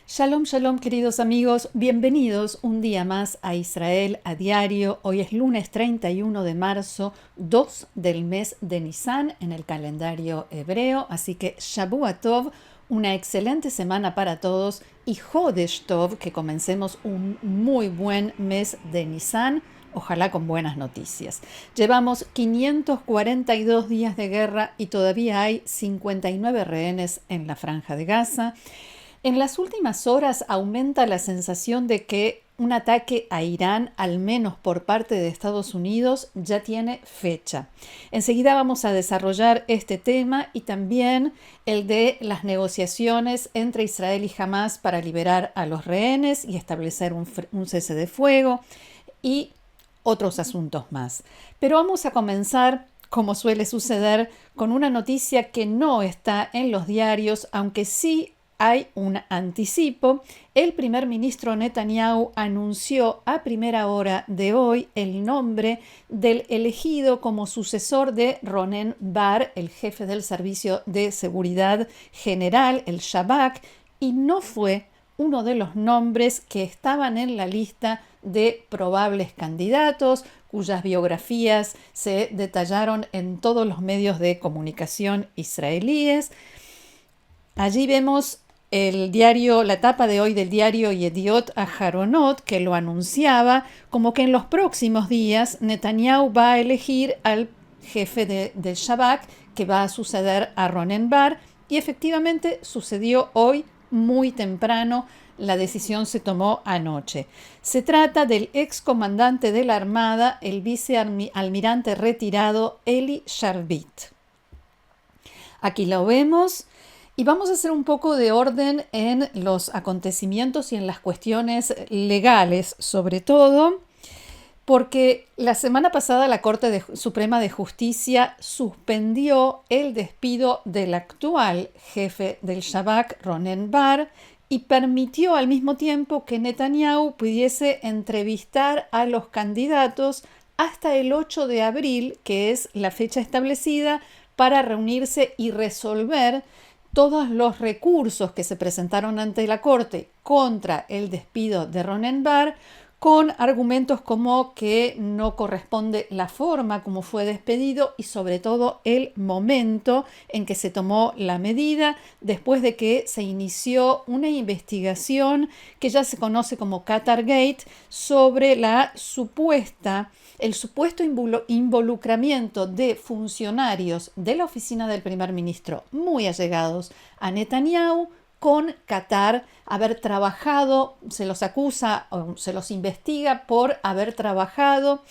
Shalom, shalom, queridos amigos, bienvenidos un día más a Israel a diario. Hoy es lunes 31 de marzo, 2 del mes de Nisan en el calendario hebreo, así que Shavua Tov, una excelente semana para todos y Hodesh Tov, que comencemos un muy buen mes de Nisan, ojalá con buenas noticias. Llevamos 542 días de guerra y todavía hay 59 rehenes en la Franja de Gaza. En las últimas horas aumenta la sensación de que un ataque a Irán, al menos por parte de Estados Unidos, ya tiene fecha. Enseguida vamos a desarrollar este tema y también el de las negociaciones entre Israel y Hamás para liberar a los rehenes y establecer un cese de fuego y otros asuntos más. Pero vamos a comenzar, como suele suceder, con una noticia que no está en los diarios, aunque sí hay un anticipo. El primer ministro Netanyahu anunció a primera hora de hoy el nombre del elegido como sucesor de Ronen Bar, el jefe del Servicio de Seguridad General, el Shabak, y no fue uno de los nombres que estaban en la lista de probables candidatos, cuyas biografías se detallaron en todos los medios de comunicación israelíes. Allí vemos la tapa de hoy del diario Yediot Aharonot, que lo anunciaba como que en los próximos días Netanyahu va a elegir al jefe del Shabak, que va a suceder a Ronen Bar, y efectivamente sucedió hoy muy temprano. La decisión se tomó anoche. Se trata del excomandante de la Armada, el vicealmirante retirado Eli Sharvit. Aquí lo vemos. Y vamos a hacer un poco de orden en los acontecimientos y en las cuestiones legales, sobre todo, porque la semana pasada la Corte Suprema de Justicia suspendió el despido del actual jefe del Shabak, Ronen Bar, y permitió al mismo tiempo que Netanyahu pudiese entrevistar a los candidatos hasta el 8 de abril, que es la fecha establecida para reunirse y resolver todos los recursos que se presentaron ante la Corte contra el despido de Ronen Bar, con argumentos como que no corresponde la forma como fue despedido y sobre todo el momento en que se tomó la medida, después de que se inició una investigación que ya se conoce como Qatar Gate sobre el supuesto involucramiento de funcionarios de la oficina del primer ministro muy allegados a Netanyahu con Qatar, haber trabajado, se los acusa o se los investiga por haber trabajado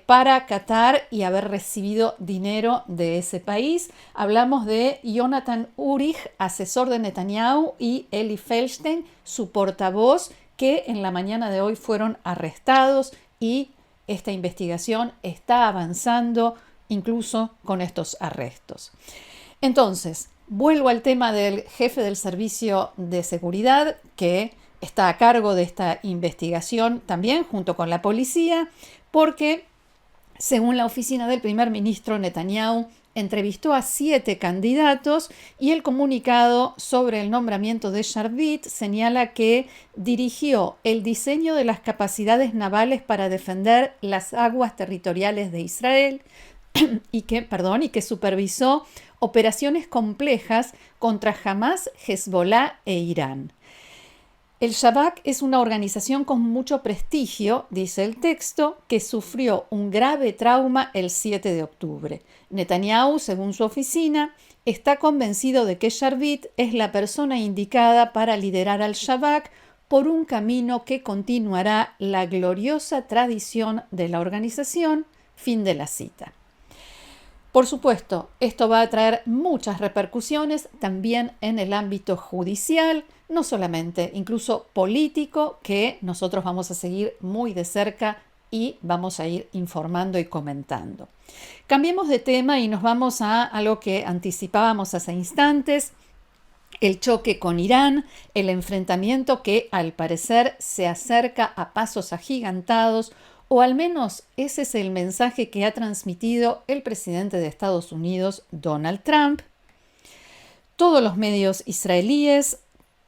para Qatar y haber recibido dinero de ese país. Hablamos de Jonathan Urich, asesor de Netanyahu, y Eli Feldstein, su portavoz, que en la mañana de hoy fueron arrestados y esta investigación está avanzando incluso con estos arrestos. Entonces, vuelvo al tema del jefe del Servicio de Seguridad, que está a cargo de esta investigación también junto con la policía, porque según la oficina del primer ministro, Netanyahu entrevistó a 7 candidatos y el comunicado sobre el nombramiento de Sharvit señala que dirigió el diseño de las capacidades navales para defender las aguas territoriales de Israel y que supervisó operaciones complejas contra Hamás, Hezbollah e Irán. El Shabak es una organización con mucho prestigio, dice el texto, que sufrió un grave trauma el 7 de octubre. Netanyahu, según su oficina, está convencido de que Sharvit es la persona indicada para liderar al Shabak por un camino que continuará la gloriosa tradición de la organización. Fin de la cita. Por supuesto, esto va a traer muchas repercusiones también en el ámbito judicial, no solamente, incluso político, que nosotros vamos a seguir muy de cerca y vamos a ir informando y comentando. Cambiemos de tema y nos vamos a algo que anticipábamos hace instantes. El choque con Irán, el enfrentamiento que al parecer se acerca a pasos agigantados, o al menos ese es el mensaje que ha transmitido el presidente de Estados Unidos, Donald Trump. Todos los medios israelíes,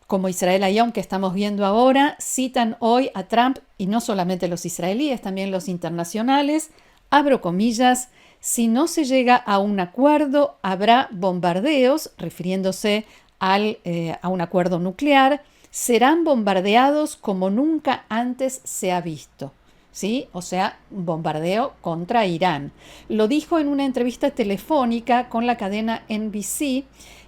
como Israel Hayom que estamos viendo ahora, citan hoy a Trump, y no solamente los israelíes, también los internacionales, abro comillas, si no se llega a un acuerdo, habrá bombardeos, refiriéndose a un acuerdo nuclear, serán bombardeados como nunca antes se ha visto. ¿Sí? O sea, bombardeo contra Irán. Lo dijo en una entrevista telefónica con la cadena NBC,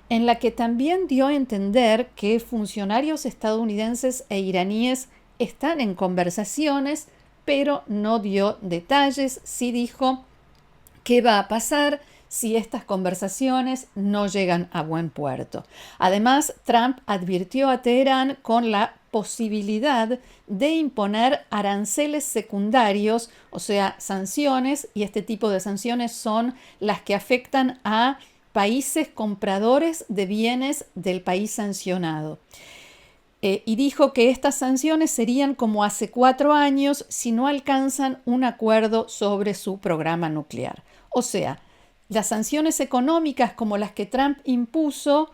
en la que también dio a entender que funcionarios estadounidenses e iraníes están en conversaciones, pero no dio detalles. Sí dijo qué va a pasar si estas conversaciones no llegan a buen puerto. Además, Trump advirtió a Teherán con la posibilidad de imponer aranceles secundarios, o sea, sanciones, y este tipo de sanciones son las que afectan a países compradores de bienes del país sancionado. Y dijo que estas sanciones serían como hace 4 años si no alcanzan un acuerdo sobre su programa nuclear. O sea, las sanciones económicas como las que Trump impuso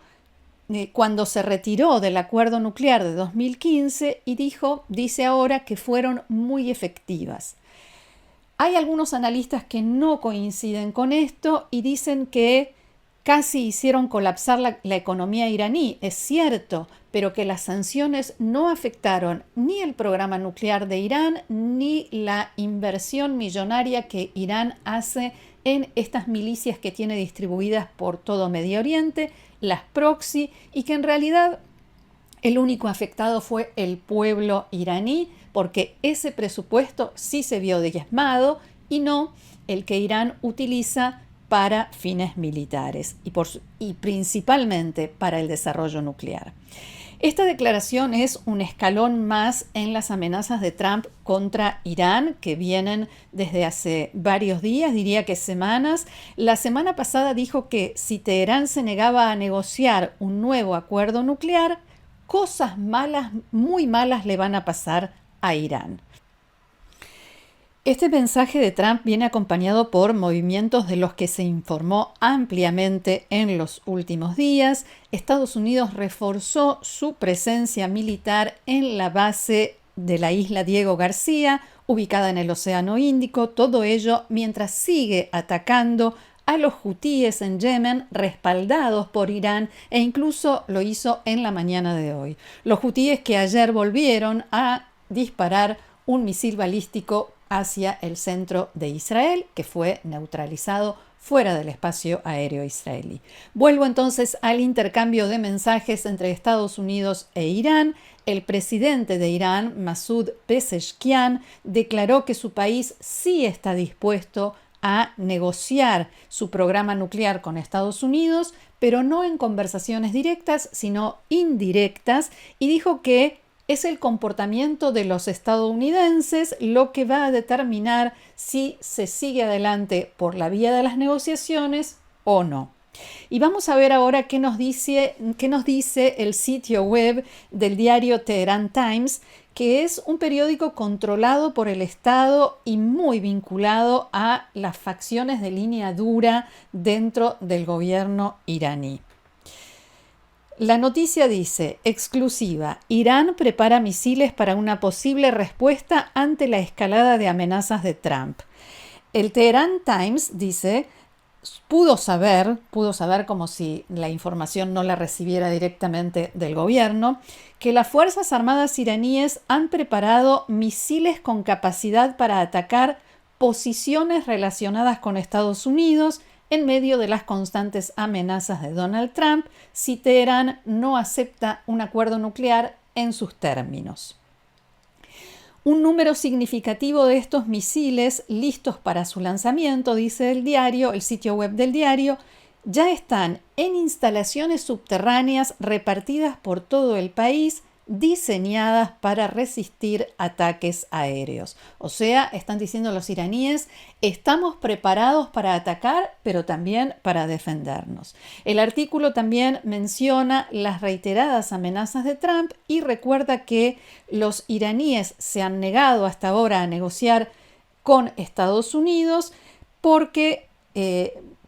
cuando se retiró del acuerdo nuclear de 2015 y dice ahora que fueron muy efectivas. Hay algunos analistas que no coinciden con esto y dicen que casi hicieron colapsar la economía iraní, es cierto, pero que las sanciones no afectaron ni el programa nuclear de Irán ni la inversión millonaria que Irán hace en estas milicias que tiene distribuidas por todo Medio Oriente, las proxy, y que en realidad el único afectado fue el pueblo iraní, porque ese presupuesto sí se vio diezmado y no el que Irán utiliza para fines militares y principalmente para el desarrollo nuclear. Esta declaración es un escalón más en las amenazas de Trump contra Irán, que vienen desde hace varios días, diría que semanas. La semana pasada dijo que si Teherán se negaba a negociar un nuevo acuerdo nuclear, cosas malas, muy malas le van a pasar a Irán. Este mensaje de Trump viene acompañado por movimientos de los que se informó ampliamente en los últimos días. Estados Unidos reforzó su presencia militar en la base de la isla Diego García, ubicada en el Océano Índico, todo ello mientras sigue atacando a los hutíes en Yemen, respaldados por Irán, e incluso lo hizo en la mañana de hoy. Los hutíes que ayer volvieron a disparar un misil balístico hacia el centro de Israel, que fue neutralizado fuera del espacio aéreo israelí. Vuelvo entonces al intercambio de mensajes entre Estados Unidos e Irán. El presidente de Irán, Masoud Pezeshkian, declaró que su país sí está dispuesto a negociar su programa nuclear con Estados Unidos, pero no en conversaciones directas, sino indirectas, y dijo que es el comportamiento de los estadounidenses lo que va a determinar si se sigue adelante por la vía de las negociaciones o no. Y vamos a ver ahora qué nos dice el sitio web del diario Tehran Times, que es un periódico controlado por el Estado y muy vinculado a las facciones de línea dura dentro del gobierno iraní. La noticia dice, exclusiva, Irán prepara misiles para una posible respuesta ante la escalada de amenazas de Trump. El Tehran Times dice, pudo saber como si la información no la recibiera directamente del gobierno, que las Fuerzas Armadas iraníes han preparado misiles con capacidad para atacar posiciones relacionadas con Estados Unidos en medio de las constantes amenazas de Donald Trump si Teherán no acepta un acuerdo nuclear en sus términos. Un número significativo de estos misiles listos para su lanzamiento, dice el sitio web del diario, ya están en instalaciones subterráneas repartidas por todo el país diseñadas para resistir ataques aéreos. O sea, están diciendo los iraníes, estamos preparados para atacar, pero también para defendernos. El artículo también menciona las reiteradas amenazas de Trump y recuerda que los iraníes se han negado hasta ahora a negociar con Estados Unidos porque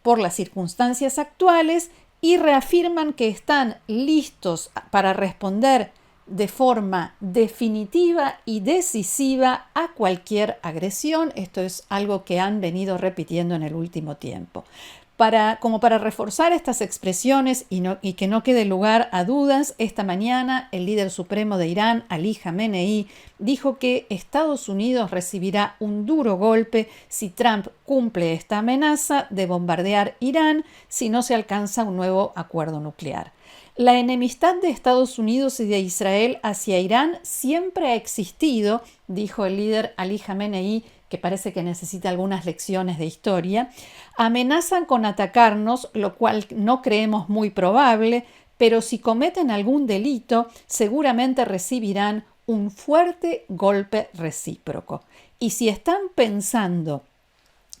por las circunstancias actuales, y reafirman que están listos para responder de forma definitiva y decisiva a cualquier agresión. Esto es algo que han venido repitiendo en el último tiempo. Como para reforzar estas expresiones y que no quede lugar a dudas, esta mañana el líder supremo de Irán, Ali Khamenei, dijo que Estados Unidos recibirá un duro golpe si Trump cumple esta amenaza de bombardear Irán si no se alcanza un nuevo acuerdo nuclear. La enemistad de Estados Unidos y de Israel hacia Irán siempre ha existido, dijo el líder Ali Khamenei, que parece que necesita algunas lecciones de historia. Amenazan con atacarnos, lo cual no creemos muy probable, pero si cometen algún delito, seguramente recibirán un fuerte golpe recíproco. Y si están pensando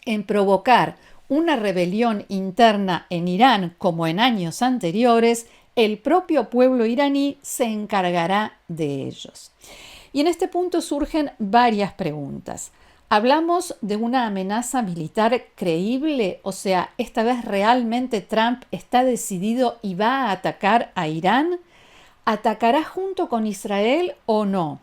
en provocar una rebelión interna en Irán como en años anteriores, el propio pueblo iraní se encargará de ellos. Y en este punto surgen varias preguntas. ¿Hablamos de una amenaza militar creíble? O sea, ¿esta vez realmente Trump está decidido y va a atacar a Irán? ¿Atacará junto con Israel o no?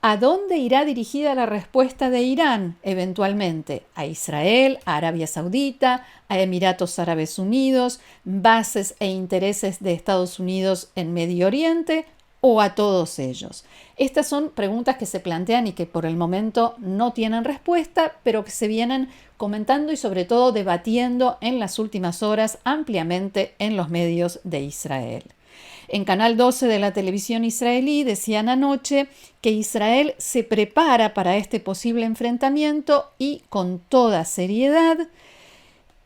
¿A dónde irá dirigida la respuesta de Irán eventualmente? ¿A Israel, a Arabia Saudita, a Emiratos Árabes Unidos, bases e intereses de Estados Unidos en Medio Oriente o a todos ellos? Estas son preguntas que se plantean y que por el momento no tienen respuesta, pero que se vienen comentando y sobre todo debatiendo en las últimas horas ampliamente en los medios de Israel. En Canal 12 de la televisión israelí decían anoche que Israel se prepara para este posible enfrentamiento y con toda seriedad,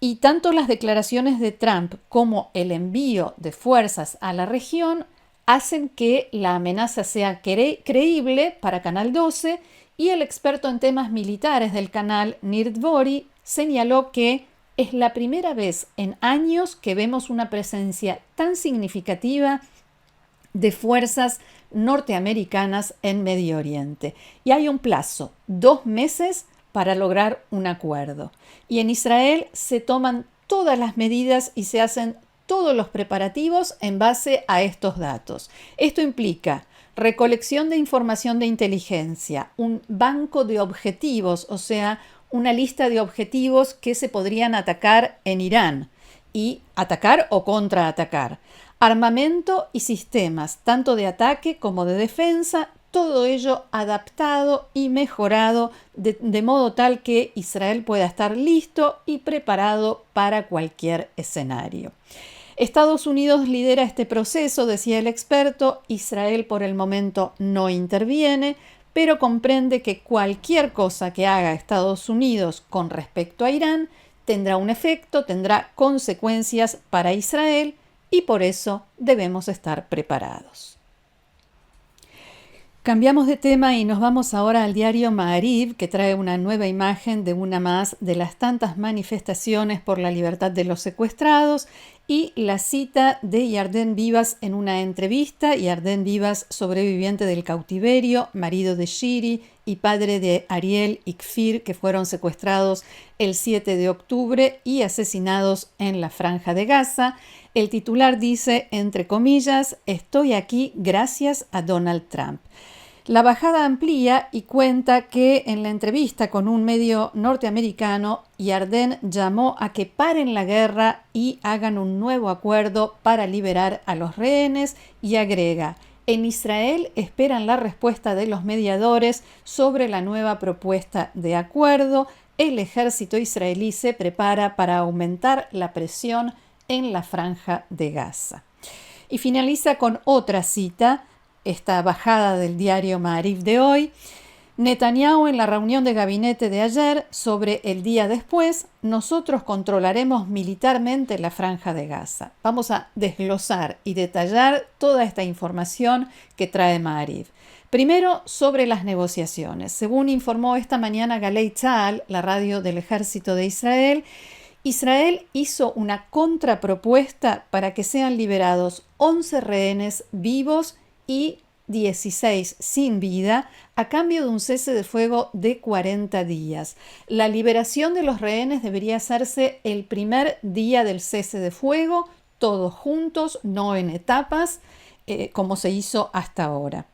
y tanto las declaraciones de Trump como el envío de fuerzas a la región hacen que la amenaza sea creíble para Canal 12, y el experto en temas militares del canal, Nir Dvori, señaló que es la primera vez en años que vemos una presencia tan significativa de fuerzas norteamericanas en Medio Oriente. Y hay un plazo, 2 meses, para lograr un acuerdo. Y en Israel se toman todas las medidas y se hacen todos los preparativos en base a estos datos. Esto implica recolección de información de inteligencia, un banco de objetivos, o sea, una lista de objetivos que se podrían atacar en Irán, y atacar o contraatacar, armamento y sistemas, tanto de ataque como de defensa, todo ello adaptado y mejorado de modo tal que Israel pueda estar listo y preparado para cualquier escenario. Estados Unidos lidera este proceso, decía el experto. Israel por el momento no interviene, pero comprende que cualquier cosa que haga Estados Unidos con respecto a Irán tendrá un efecto, tendrá consecuencias para Israel, y por eso debemos estar preparados. Cambiamos de tema y nos vamos ahora al diario Ma'ariv, que trae una nueva imagen de una más de las tantas manifestaciones por la libertad de los secuestrados, y la cita de Yarden Bibas en una entrevista. Yarden Bibas, sobreviviente del cautiverio, marido de Shiri y padre de Ariel y Kfir, que fueron secuestrados el 7 de octubre y asesinados en la Franja de Gaza. El titular dice, entre comillas, estoy aquí gracias a Donald Trump. La bajada amplía y cuenta que en la entrevista con un medio norteamericano, Yarden llamó a que paren la guerra y hagan un nuevo acuerdo para liberar a los rehenes, y agrega, en Israel esperan la respuesta de los mediadores sobre la nueva propuesta de acuerdo. El ejército israelí se prepara para aumentar la presión en la Franja de Gaza. Y finaliza con otra cita, esta bajada del diario Ma'ariv de hoy. Netanyahu en la reunión de gabinete de ayer sobre el día después, nosotros controlaremos militarmente la franja de Gaza. Vamos a desglosar y detallar toda esta información que trae Ma'ariv. Primero, sobre las negociaciones. Según informó esta mañana Galei Tzahal, la radio del ejército de Israel, Israel hizo una contrapropuesta para que sean liberados 11 rehenes vivos y 16 sin vida a cambio de un cese de fuego de 40 días. La liberación de los rehenes debería hacerse el primer día del cese de fuego, todos juntos, no en etapas, como se hizo hasta ahora.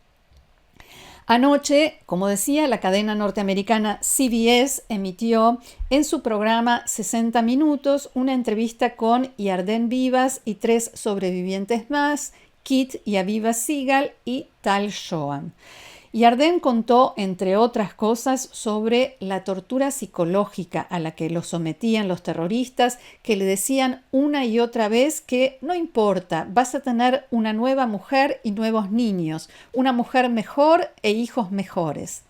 Anoche, como decía, la cadena norteamericana CBS emitió en su programa 60 Minutos una entrevista con Yarden Vivas y 3 sobrevivientes más, Kit y Aviva Sigal y Tal Shoam. Yarden contó, entre otras cosas, sobre la tortura psicológica a la que los sometían los terroristas, que le decían una y otra vez que no importa, vas a tener una nueva mujer y nuevos niños, una mujer mejor e hijos mejores.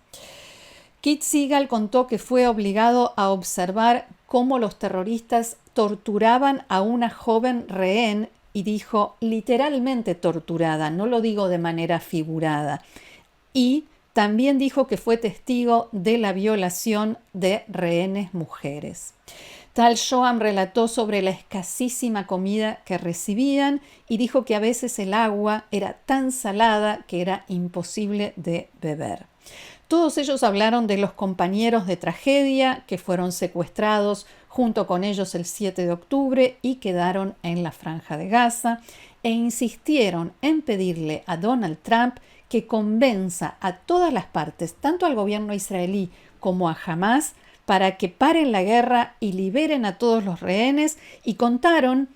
Kit Sigal contó que fue obligado a observar cómo los terroristas torturaban a una joven rehén y dijo literalmente torturada, no lo digo de manera figurada. Y también dijo que fue testigo de la violación de rehenes mujeres. Tal Shoam relató sobre la escasísima comida que recibían y dijo que a veces el agua era tan salada que era imposible de beber. Todos ellos hablaron de los compañeros de tragedia que fueron secuestrados junto con ellos el 7 de octubre y quedaron en la Franja de Gaza e insistieron en pedirle a Donald Trump que convenza a todas las partes, tanto al gobierno israelí como a Hamás, para que paren la guerra y liberen a todos los rehenes, y contaron,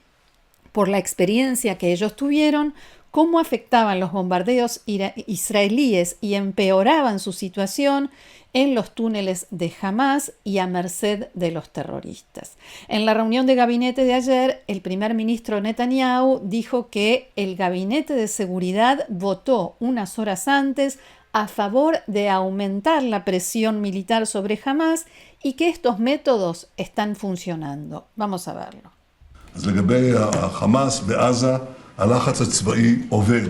por la experiencia que ellos tuvieron, cómo afectaban los bombardeos israelíes y empeoraban su situación en los túneles de Hamás y a merced de los terroristas. En la reunión de gabinete de ayer, el primer ministro Netanyahu dijo que el gabinete de seguridad votó unas horas antes a favor de aumentar la presión militar sobre Hamás y que estos métodos están funcionando. Vamos a verlo. אז לגבי החמאס בעזה, הלחץ הצבאי עובד.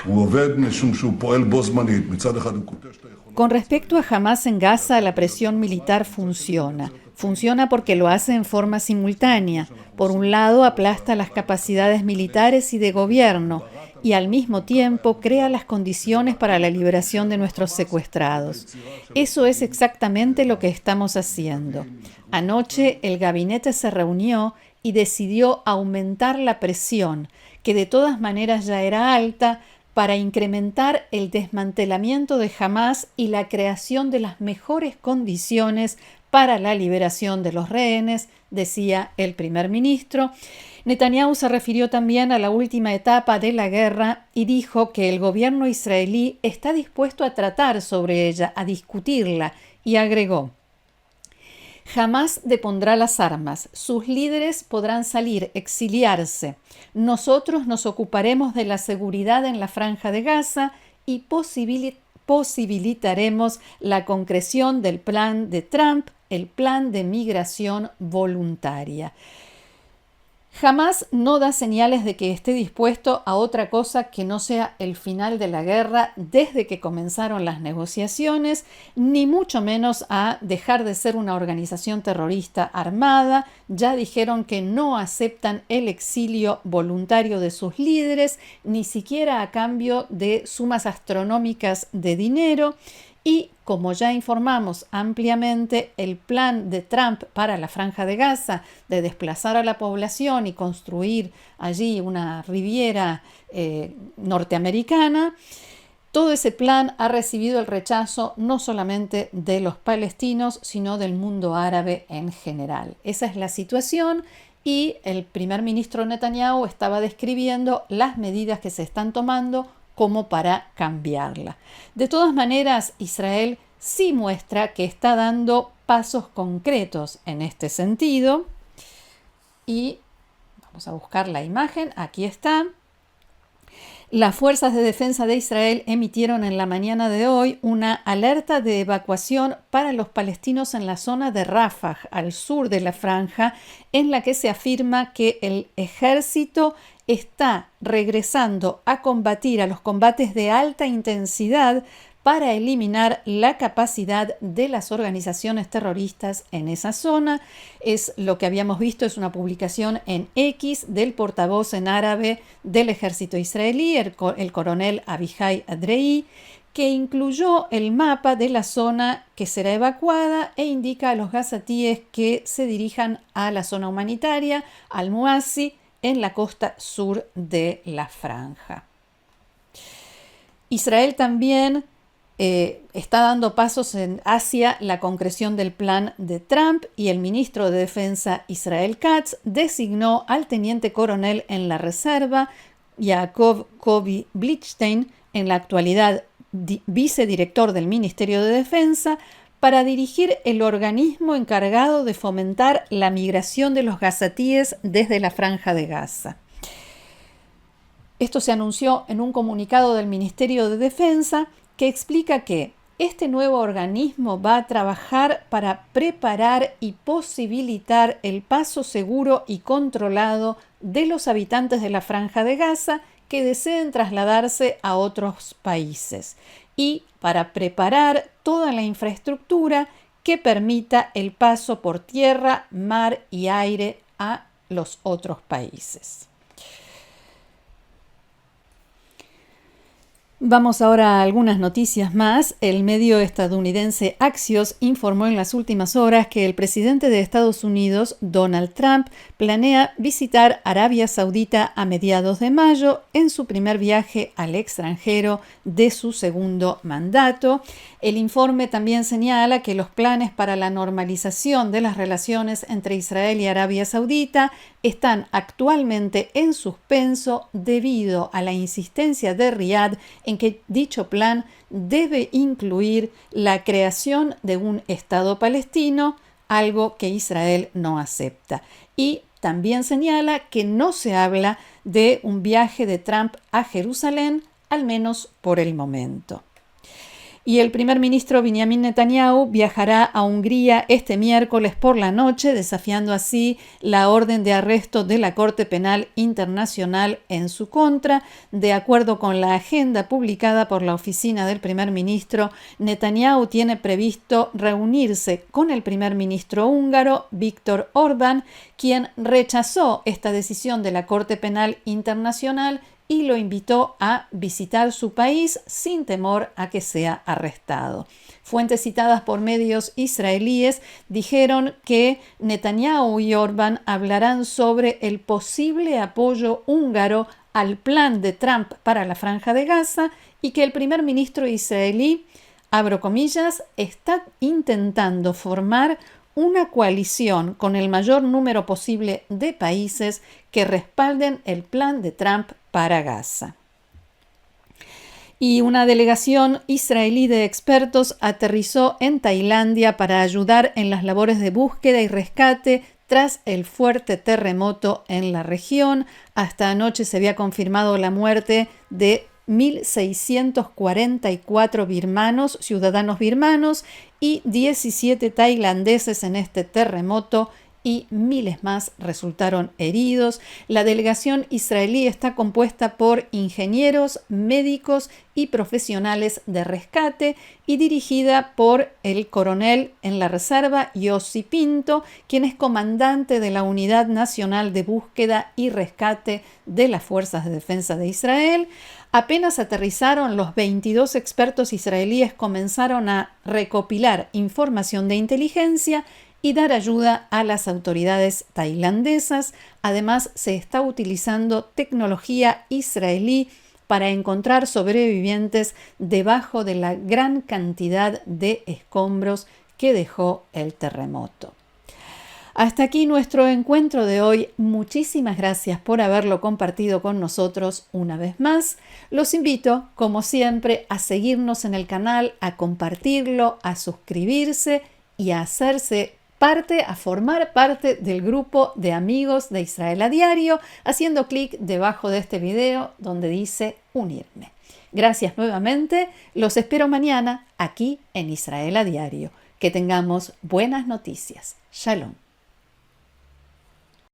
הוא עובד משום שהוא פועל בו זמנית. מצד אחד הוא קוטש את היכולות. Con respecto a Hamás en Gaza, la presión militar funciona. Funciona porque lo hace en forma simultánea. Por un lado, aplasta las capacidades militares y de gobierno, y al mismo tiempo crea las condiciones para la liberación de nuestros secuestrados. Eso es exactamente lo que estamos haciendo. Anoche el gabinete se reunió y decidió aumentar la presión, que de todas maneras ya era alta, para incrementar el desmantelamiento de Hamás y la creación de las mejores condiciones para la liberación de los rehenes, decía el primer ministro. Netanyahu se refirió también a la última etapa de la guerra y dijo que el gobierno israelí está dispuesto a tratar sobre ella, a discutirla, y agregó: Hamás depondrá las armas, sus líderes podrán salir, exiliarse. Nosotros nos ocuparemos de la seguridad en la Franja de Gaza y posibilitaremos la concreción del plan de Trump, el plan de migración voluntaria. Hamás no da señales de que esté dispuesto a otra cosa que no sea el final de la guerra desde que comenzaron las negociaciones, ni mucho menos a dejar de ser una organización terrorista armada. Ya dijeron que no aceptan el exilio voluntario de sus líderes, ni siquiera a cambio de sumas astronómicas de dinero. Y, como ya informamos ampliamente, el plan de Trump para la Franja de Gaza de desplazar a la población y construir allí una riviera norteamericana, todo ese plan ha recibido el rechazo no solamente de los palestinos, sino del mundo árabe en general. Esa es la situación y el primer ministro Netanyahu estaba describiendo las medidas que se están tomando como para cambiarla. De todas maneras, Israel sí muestra que está dando pasos concretos en este sentido. Y vamos a buscar la imagen, aquí está. Las fuerzas de defensa de Israel emitieron en la mañana de hoy una alerta de evacuación para los palestinos en la zona de Rafah, al sur de la franja, en la que se afirma que el ejército está regresando a combatir a los combates de alta intensidad para eliminar la capacidad de las organizaciones terroristas en esa zona. Es lo que habíamos visto, es una publicación en X del portavoz en árabe del ejército israelí, el coronel Abihai Adrei, que incluyó el mapa de la zona que será evacuada e indica a los gazatíes que se dirijan a la zona humanitaria, al Muasi, en la costa sur de la franja. Israel también está dando pasos hacia la concreción del plan de Trump, y el ministro de Defensa Israel Katz designó al teniente coronel en la reserva, Yaakov Kobi Blitzstein, en la actualidad vicedirector del Ministerio de Defensa, para dirigir el organismo encargado de fomentar la migración de los gazatíes desde la Franja de Gaza. Esto se anunció en un comunicado del Ministerio de Defensa que explica que este nuevo organismo va a trabajar para preparar y posibilitar el paso seguro y controlado de los habitantes de la Franja de Gaza que deseen trasladarse a otros países, y para preparar toda la infraestructura que permita el paso por tierra, mar y aire a los otros países. Vamos ahora a algunas noticias más. El medio estadounidense Axios informó en las últimas horas que el presidente de Estados Unidos, Donald Trump, planea visitar Arabia Saudita a mediados de mayo en su primer viaje al extranjero de su segundo mandato. El informe también señala que los planes para la normalización de las relaciones entre Israel y Arabia Saudita están actualmente en suspenso debido a la insistencia de Riad en que dicho plan debe incluir la creación de un Estado palestino, algo que Israel no acepta. Y también señala que no se habla de un viaje de Trump a Jerusalén, al menos por el momento. Y el primer ministro Benjamin Netanyahu viajará a Hungría este miércoles por la noche, desafiando así la orden de arresto de la Corte Penal Internacional en su contra. De acuerdo con la agenda publicada por la oficina del primer ministro, Netanyahu tiene previsto reunirse con el primer ministro húngaro, Viktor Orbán, quien rechazó esta decisión de la Corte Penal Internacional y lo invitó a visitar su país sin temor a que sea arrestado. Fuentes citadas por medios israelíes dijeron que Netanyahu y Orbán hablarán sobre el posible apoyo húngaro al plan de Trump para la Franja de Gaza y que el primer ministro israelí, abro comillas, está intentando formar una coalición con el mayor número posible de países que respalden el plan de Trump para Gaza. Y una delegación israelí de expertos aterrizó en Tailandia para ayudar en las labores de búsqueda y rescate tras el fuerte terremoto en la región. Hasta anoche se había confirmado la muerte de 1.644 birmanos, ciudadanos birmanos, y 17 tailandeses en este terremoto, y miles más resultaron heridos. La delegación israelí está compuesta por ingenieros, médicos y profesionales de rescate y dirigida por el coronel en la reserva Yossi Pinto, quien es comandante de la Unidad Nacional de Búsqueda y Rescate de las Fuerzas de Defensa de Israel. Apenas aterrizaron, los 22 expertos israelíes comenzaron a recopilar información de inteligencia y dar ayuda a las autoridades tailandesas. Además, se está utilizando tecnología israelí para encontrar sobrevivientes debajo de la gran cantidad de escombros que dejó el terremoto. Hasta aquí nuestro encuentro de hoy. Muchísimas gracias por haberlo compartido con nosotros una vez más. Los invito, como siempre, a seguirnos en el canal, a compartirlo, a suscribirse y a hacerse a formar parte del grupo de amigos de Israel a Diario, haciendo clic debajo de este video donde dice unirme. Gracias nuevamente, los espero mañana aquí en Israel a Diario. Que tengamos buenas noticias. Shalom.